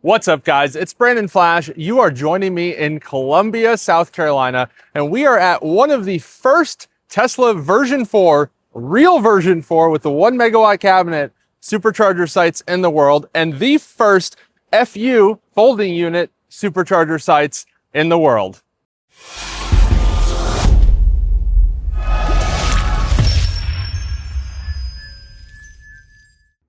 What's up, guys? It's Brandon Flash. You are joining me in Columbia, South Carolina, and we are at one of the first Tesla version 4, real version 4 with the 1 megawatt cabinet supercharger sites in the world, and the first FU folding unit supercharger sites in the world.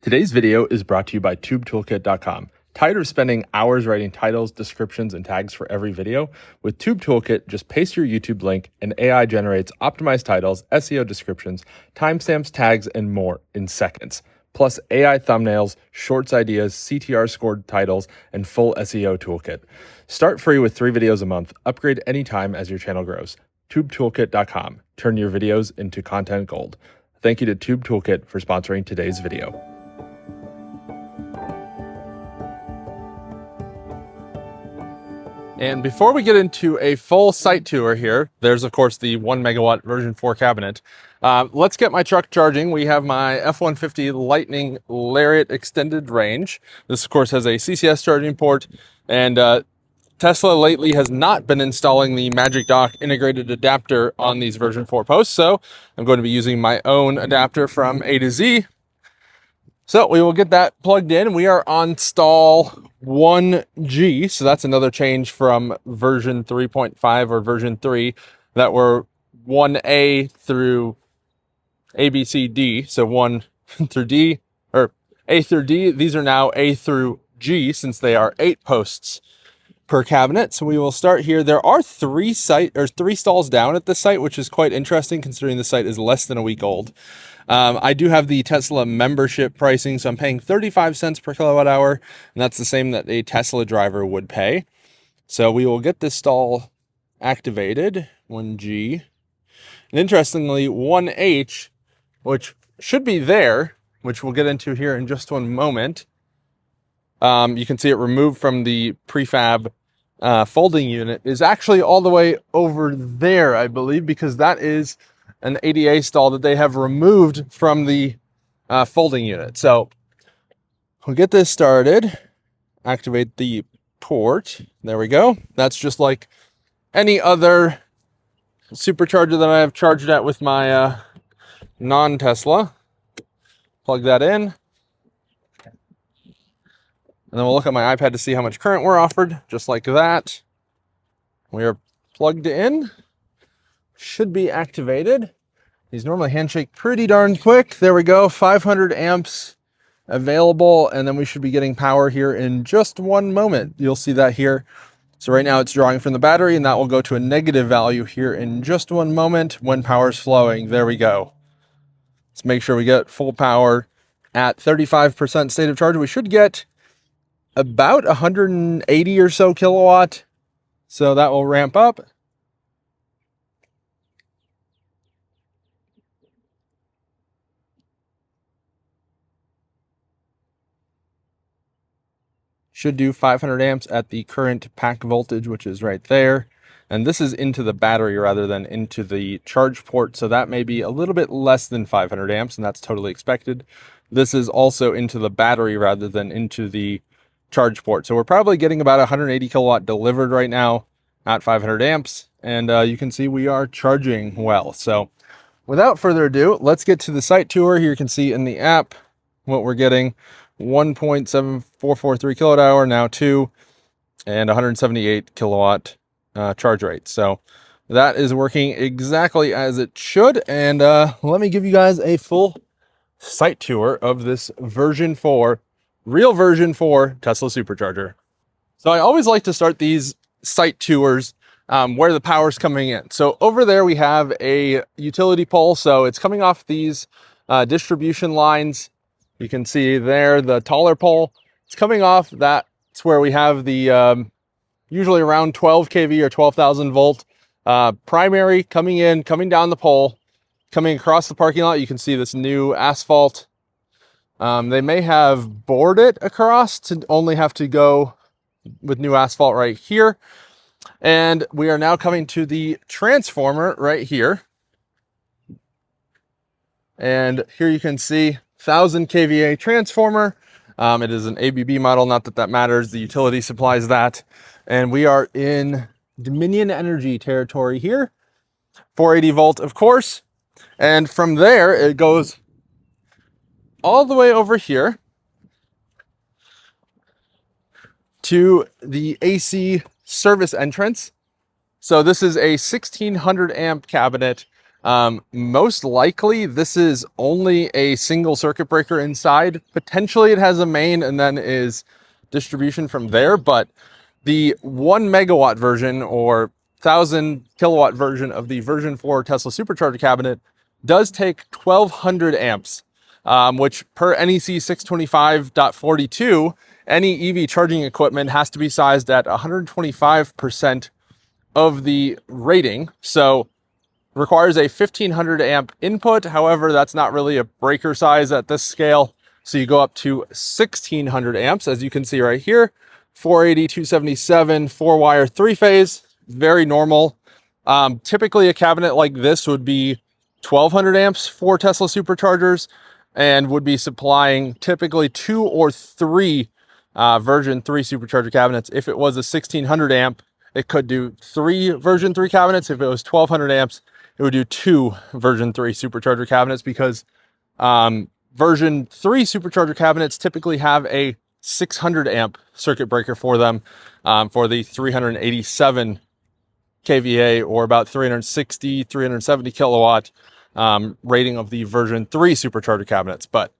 Today's video is brought to you by TubeToolkit.com. Tired of spending hours writing titles, descriptions, and tags for every video? With Tube Toolkit, just paste your YouTube link and AI generates optimized titles, SEO descriptions, timestamps, tags, and more in seconds. Plus AI thumbnails, shorts ideas, CTR scored titles, and full SEO toolkit. Start free with 3 videos a month. Upgrade anytime as your channel grows. TubeToolkit.com. Turn your videos into content gold. Thank you to Tube Toolkit for sponsoring today's video. And before we get into a full site tour here, there's of course the 1 megawatt version 4 cabinet. Let's get my truck charging. We have my F-150 Lightning Lariat extended range. This of course has a CCS charging port, and Tesla lately has not been installing the Magic Dock integrated adapter on these version 4 posts, so I'm going to be using my own adapter from A to Z. So we will get that plugged in. We are on stall 1G, so that's another change from version 3.5 or version 3 that were 1A through A, B, C, D. So 1 through D, or A through D. These are now A through G since they are 8 posts per cabinet. So we will start here. There are 3 stalls down at this site, which is quite interesting considering the site is less than a week old. I do have the Tesla membership pricing, so I'm paying 35 cents per kilowatt hour, and that's the same that a Tesla driver would pay. So we will get this stall activated, 1G. And interestingly, 1H, which should be there, which we'll get into here in just one moment. You can see it removed from the prefab folding unit, is actually all the way over there, I believe, because that is an ADA stall that they have removed from the folding unit. So we'll get this started, activate the port. There we go. That's just like any other supercharger that I have charged at with my non-Tesla. Plug that in. And then we'll look at my iPad to see how much current we're offered, just like that. We are plugged in. Should be activated. These normally handshake pretty darn quick. There we go, 500 amps available, and then we should be getting power here in just one moment. You'll see that here. So right now it's drawing from the battery, and that will go to a negative value here in just one moment when power is flowing. There we go. Let's make sure we get full power at 35% state of charge. We should get about 180 or so kilowatt. So that will ramp up. Should do 500 amps at the current pack voltage, which is right there. And this is into the battery rather than into the charge port. So that may be a little bit less than 500 amps, and that's totally expected. This is also into the battery rather than into the charge port. So we're probably getting about 180 kilowatt delivered right now at 500 amps. And you can see we are charging well. So without further ado, let's get to the site tour. Here you can see in the app what we're getting. 1.7443 kilowatt hour, now 2, and 178 kilowatt charge rate. So that is working exactly as it should. And let me give you guys a full site tour of this version 4, real version 4 Tesla supercharger. So I always like to start these site tours where the power's coming in. So over there we have a utility pole. So it's coming off these distribution lines. You can see there the taller pole. It's coming off. That's where we have the usually around 12 kV or 12,000 volt primary coming in, coming down the pole, coming across the parking lot. You can see this new asphalt. They may have bored it across to only have to go with new asphalt right here. And we are now coming to the transformer right here. And here you can see 1000 kVA transformer. It is an ABB model, not that that matters. The utility supplies that. And we are in Dominion Energy territory here. 480 volt, of course. And from there, it goes all the way over here to the AC service entrance. So this is a 1600 amp cabinet. Most likely this is only a single circuit breaker inside. Potentially it has a main and then is distribution from there, but the 1 megawatt version or 1000 kilowatt version of the version 4 Tesla Supercharger cabinet does take 1200 amps, which per NEC 625.42, any EV charging equipment has to be sized at 125% of the rating. So requires a 1500 amp input. However, that's not really a breaker size at this scale. So you go up to 1600 amps, as you can see right here, 480, 277, 4-wire, 3-phase, very normal. Typically a cabinet like this would be 1200 amps for Tesla Superchargers and would be supplying typically 2 or 3 version 3 supercharger cabinets. If it was a 1600 amp, it could do 3 version 3 cabinets. If it was 1200 amps, it would do 2 version 3 supercharger cabinets, because version 3 supercharger cabinets typically have a 600 amp circuit breaker for them, for the 387 kVA or about 360, 370 kilowatt rating of the version 3 supercharger cabinets. But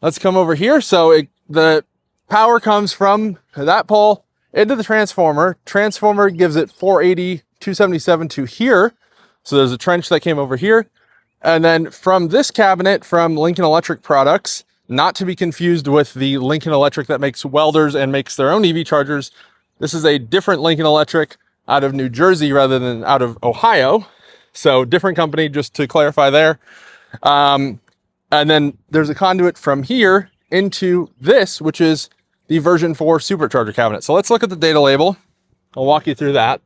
let's come over here. So the power comes from that pole into the transformer. Transformer gives it 480, 277 to here. So there's a trench that came over here. And then from this cabinet from Lincoln Electric products, not to be confused with the Lincoln Electric that makes welders and makes their own EV chargers. This is a different Lincoln Electric out of New Jersey rather than out of Ohio. So different company, just to clarify there. And then there's a conduit from here into this, which is the version 4 supercharger cabinet. So let's look at the data label. I'll walk you through that.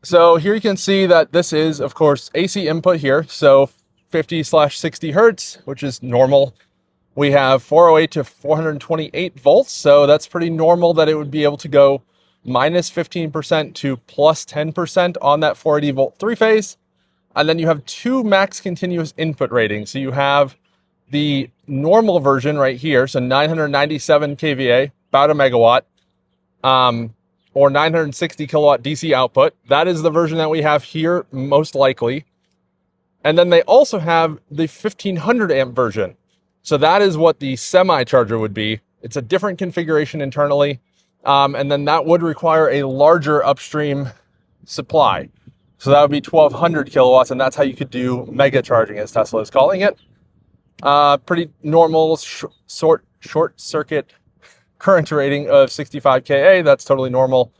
So here you can see that this is, of course, AC input here. So 50/60 hertz, which is normal. We have 408 to 428 volts. So that's pretty normal that it would be able to go minus 15% to plus 10% on that 480 volt 3-phase. And then you have 2 max continuous input ratings. So you have the normal version right here. So 997 kVA, about a megawatt, or 960 kilowatt DC output. That is the version that we have here, most likely. And then they also have the 1500 amp version. So that is what the semi-charger would be. It's a different configuration internally. And then that would require a larger upstream supply. So that would be 1200 kilowatts, and that's how you could do mega charging, as Tesla is calling it. Pretty normal short circuit current rating of 65 kA. That's totally normal.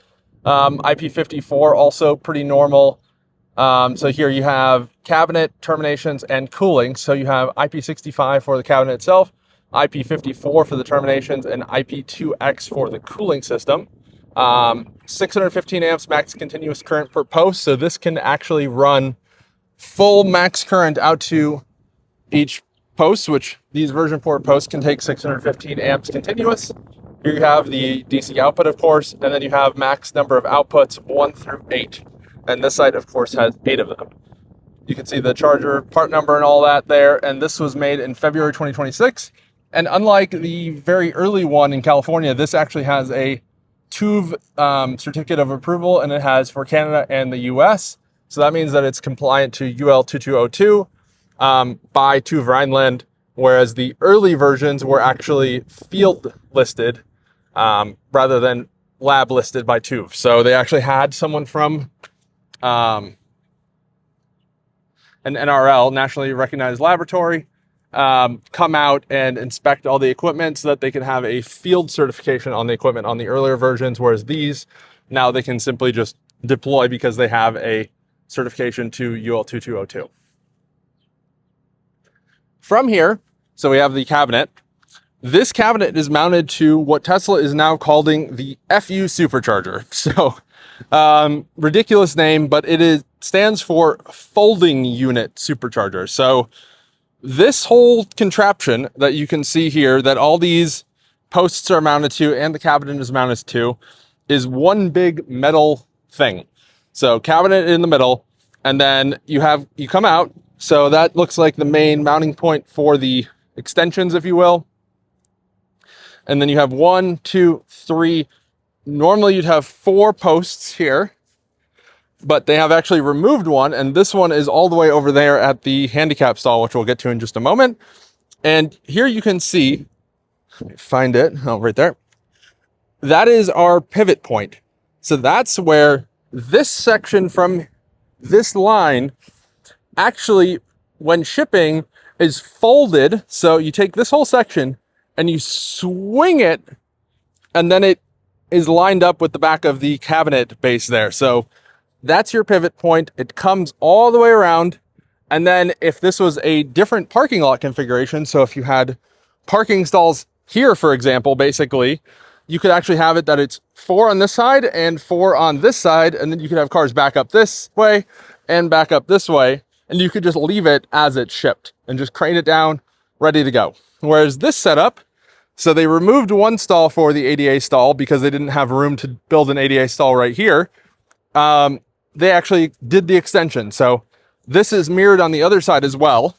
IP54 also pretty normal. So here you have cabinet terminations and cooling. So you have IP65 for the cabinet itself, IP54 for the terminations, and IP2X for the cooling system. 615 amps max continuous current per post. So this can actually run full max current out to each post, which these version 4 posts can take 615 amps continuous. Here you have the DC output, of course, and then you have max number of outputs 1 through 8. And this side, of course, has 8 of them. You can see the charger part number and all that there. And this was made in February 2026. And unlike the very early one in California, this actually has a TÜV certificate of approval, and it has for Canada and the US. So that means that it's compliant to UL 2202 by TÜV Rheinland, whereas the early versions were actually field listed rather than lab listed by TÜV. So they actually had someone from an NRL, nationally recognized laboratory, come out and inspect all the equipment so that they can have a field certification on the equipment on the earlier versions, whereas these, now they can simply just deploy because they have a certification to UL 2202. From here, so we have the cabinet. This cabinet is mounted to what Tesla is now calling the FU Supercharger. So ridiculous name, but stands for folding unit supercharger. So This whole contraption that you can see here, that all these posts are mounted to and the cabinet is mounted to, is one big metal thing. So cabinet in the middle, and then you come out. So that looks like the main mounting point for the extensions, if you will. And then you have 1, 2, 3. Normally you'd have 4 posts here, but they have actually removed one, and this one is all the way over there at the handicap stall, which we'll get to in just a moment. And here you can see, let me find it, oh, right there. That is our pivot point. So that's where this section from this line actually, when shipping, is folded. So you take this whole section and you swing it, and then it is lined up with the back of the cabinet base there. So that's your pivot point. It comes all the way around. And then if this was a different parking lot configuration, so if you had parking stalls here, for example, basically, you could actually have it that it's 4 on this side and 4 on this side. And then you could have cars back up this way and back up this way. And you could just leave it as it's shipped and just crane it down, ready to go. Whereas this setup, so they removed one stall for the ADA stall because they didn't have room to build an ADA stall right here. They actually did the extension. So this is mirrored on the other side as well.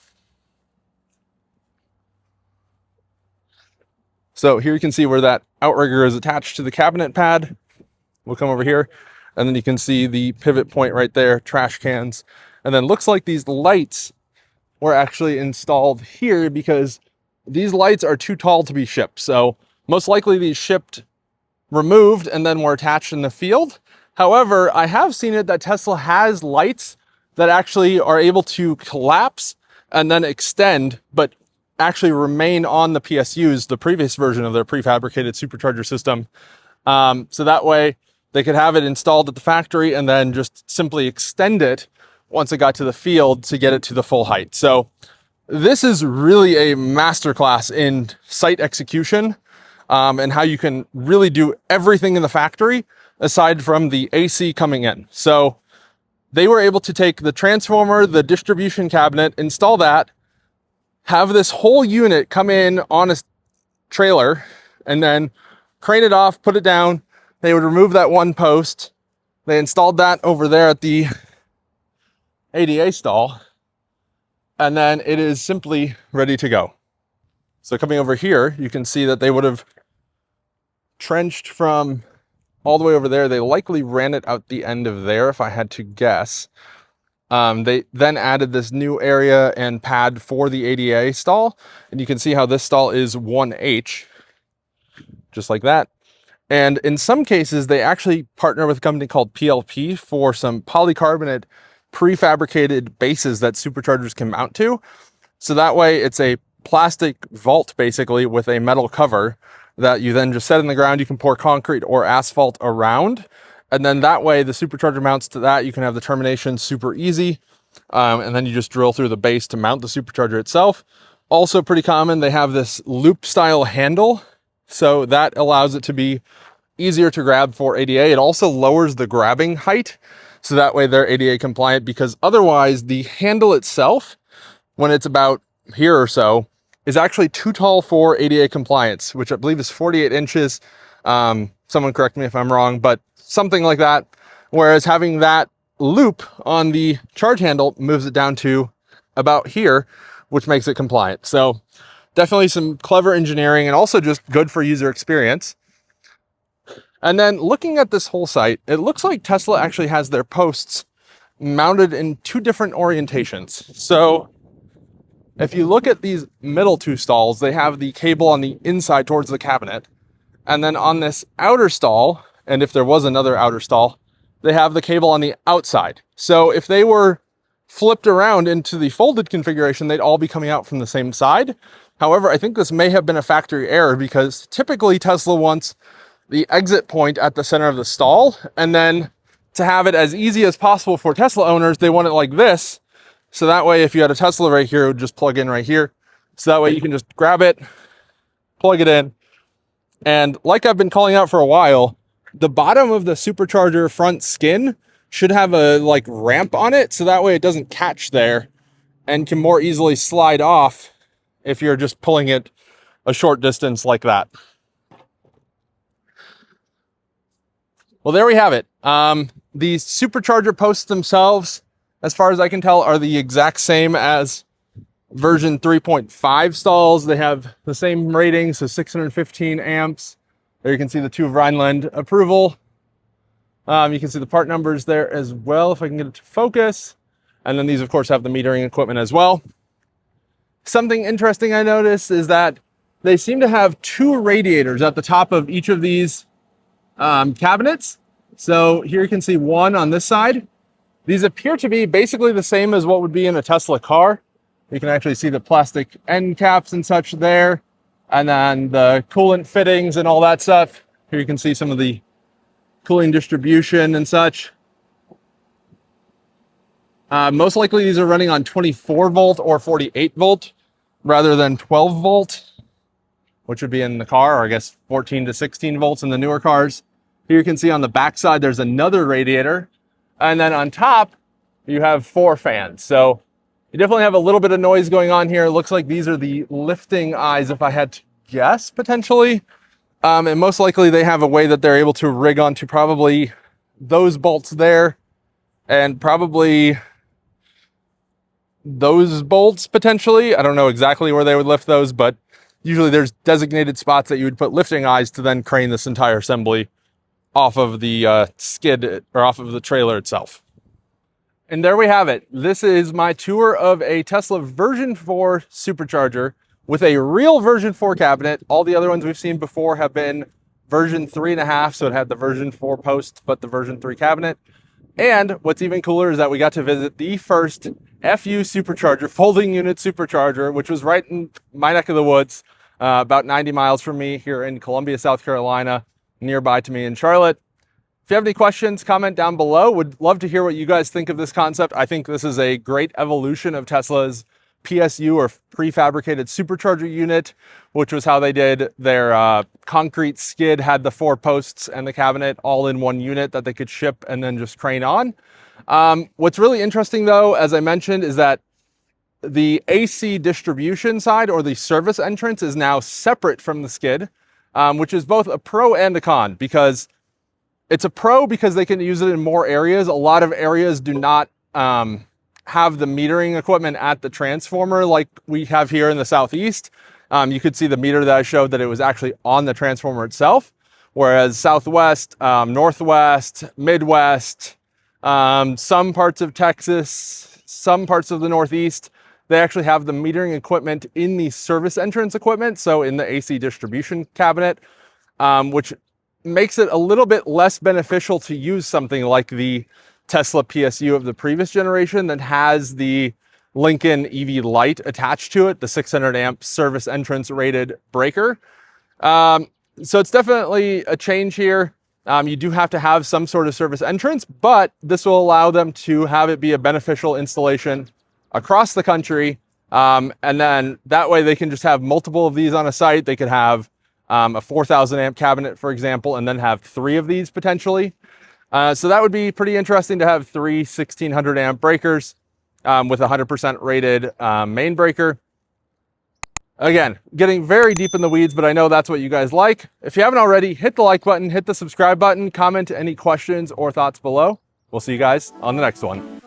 So here you can see where that outrigger is attached to the cabinet pad. We'll come over here, and then you can see the pivot point right there, trash cans. And then looks like these lights were actually installed here because these lights are too tall to be shipped. So most likely these shipped removed and then were attached in the field. However, I have seen it that Tesla has lights that actually are able to collapse and then extend, but actually remain on the PSUs, the previous version of their prefabricated supercharger system. So that way they could have it installed at the factory and then just simply extend it once it got to the field to get it to the full height. So this is really a masterclass in site execution, and how you can really do everything in the factory aside from the AC coming in. So they were able to take the transformer, the distribution cabinet, install that, have this whole unit come in on a trailer, and then crane it off, put it down. They would remove that one post. They installed that over there at the ADA stall, and then it is simply ready to go. So coming over here, you can see that they would have trenched from all the way over there. They likely ran it out the end of there, if I had to guess. They then added this new area and pad for the ADA stall. And you can see how this stall is 1H, just like that. And in some cases, they actually partner with a company called PLP for some polycarbonate prefabricated bases that superchargers can mount to. So that way it's a plastic vault basically with a metal cover that you then just set in the ground. You can pour concrete or asphalt around. And then that way the supercharger mounts to that. You can have the termination super easy. And then you just drill through the base to mount the supercharger itself. Also pretty common, they have this loop style handle. So that allows it to be easier to grab for ADA. It also lowers the grabbing height. So that way they're ADA compliant, because otherwise the handle itself, when it's about here or so, is actually too tall for ADA compliance, which I believe is 48 inches. Someone correct me if I'm wrong, but something like that. Whereas having that loop on the charge handle moves it down to about here, which makes it compliant. So definitely some clever engineering, and also just good for user experience. And then looking at this whole site, it looks like Tesla actually has their posts mounted in 2 different orientations. So if you look at these middle 2 stalls, they have the cable on the inside towards the cabinet. And then on this outer stall, and if there was another outer stall, they have the cable on the outside. So if they were flipped around into the folded configuration, they'd all be coming out from the same side. However, I think this may have been a factory error, because typically Tesla wants the exit point at the center of the stall. And then to have it as easy as possible for Tesla owners, they want it like this. So that way, if you had a Tesla right here, it would just plug in right here. So that way you can just grab it, plug it in. And like I've been calling out for a while, the bottom of the supercharger front skin should have a ramp on it. So that way it doesn't catch there. and can more easily slide off if you're just pulling it a short distance like that. Well, there we have it. The Supercharger posts themselves, as far as I can tell, are the exact same as version 3.5 stalls. They have the same rating, so 615 amps. There you can see the 2 Rhineland approval. You can see the part numbers there as well, if I can get it to focus. And then these, of course, have the metering equipment as well. Something interesting I noticed is that they seem to have 2 radiators at the top of each of these cabinets. So here you can see one on this side. These appear to be basically the same as what would be in a Tesla car. You can actually see the plastic end caps and such there, and then the coolant fittings and all that stuff. Here you can see some of the cooling distribution and such. Most likely these are running on 24 volt or 48 volt rather than 12 volt, which would be in the car, or I guess 14 to 16 volts in the newer cars. Here you can see on the back side, there's another radiator. And then on top, you have 4 fans. So you definitely have a little bit of noise going on here. It looks like these are the lifting eyes, if I had to guess, potentially. And most likely they have a way that they're able to rig onto probably those bolts there and probably those bolts potentially. I don't know exactly where they would lift those, but usually there's designated spots that you would put lifting eyes to then crane this entire assembly off of the skid or off of the trailer itself. And there we have it. This is my tour of a Tesla version 4 Supercharger with a real version 4 cabinet. All the other ones we've seen before have been version 3.5, so it had the version 4 post, but the version 3 cabinet. And what's even cooler is that we got to visit the first FU Supercharger, folding unit Supercharger, which was right in my neck of the woods, about 90 miles from me here in Columbia, South Carolina, nearby to me in Charlotte. If you have any questions, comment down below. Would love to hear what you guys think of this concept. I think this is a great evolution of Tesla's PSU, or prefabricated supercharger unit, which was how they did their concrete skid, had the 4 posts and the cabinet all in one unit that they could ship and then just crane on. What's really interesting though, as I mentioned, is that the AC distribution side, or the service entrance, is now separate from the skid, which is both a pro and a con, because it's a pro because they can use it in more areas. A lot of areas do not have the metering equipment at the transformer like we have here in the Southeast. You could see the meter that I showed that it was actually on the transformer itself, whereas Southwest, Northwest, Midwest, some parts of Texas, some parts of the Northeast, they actually have the metering equipment in the service entrance equipment, so in the AC distribution cabinet, which makes it a little bit less beneficial to use something like the Tesla PSU of the previous generation that has the Lincoln EV Lite attached to it, the 600 amp service entrance rated breaker. So it's definitely a change here. You do have to have some sort of service entrance, but this will allow them to have it be a beneficial installation across the country. And then that way they can just have multiple of these on a site. They could have a 4,000 amp cabinet, for example, and then have 3 of these potentially. So that would be pretty interesting to have 3 1600 amp breakers with 100% rated main breaker. Again, getting very deep in the weeds, but I know that's what you guys like. If you haven't already, hit the like button, hit the subscribe button, comment any questions or thoughts below. We'll see you guys on the next one.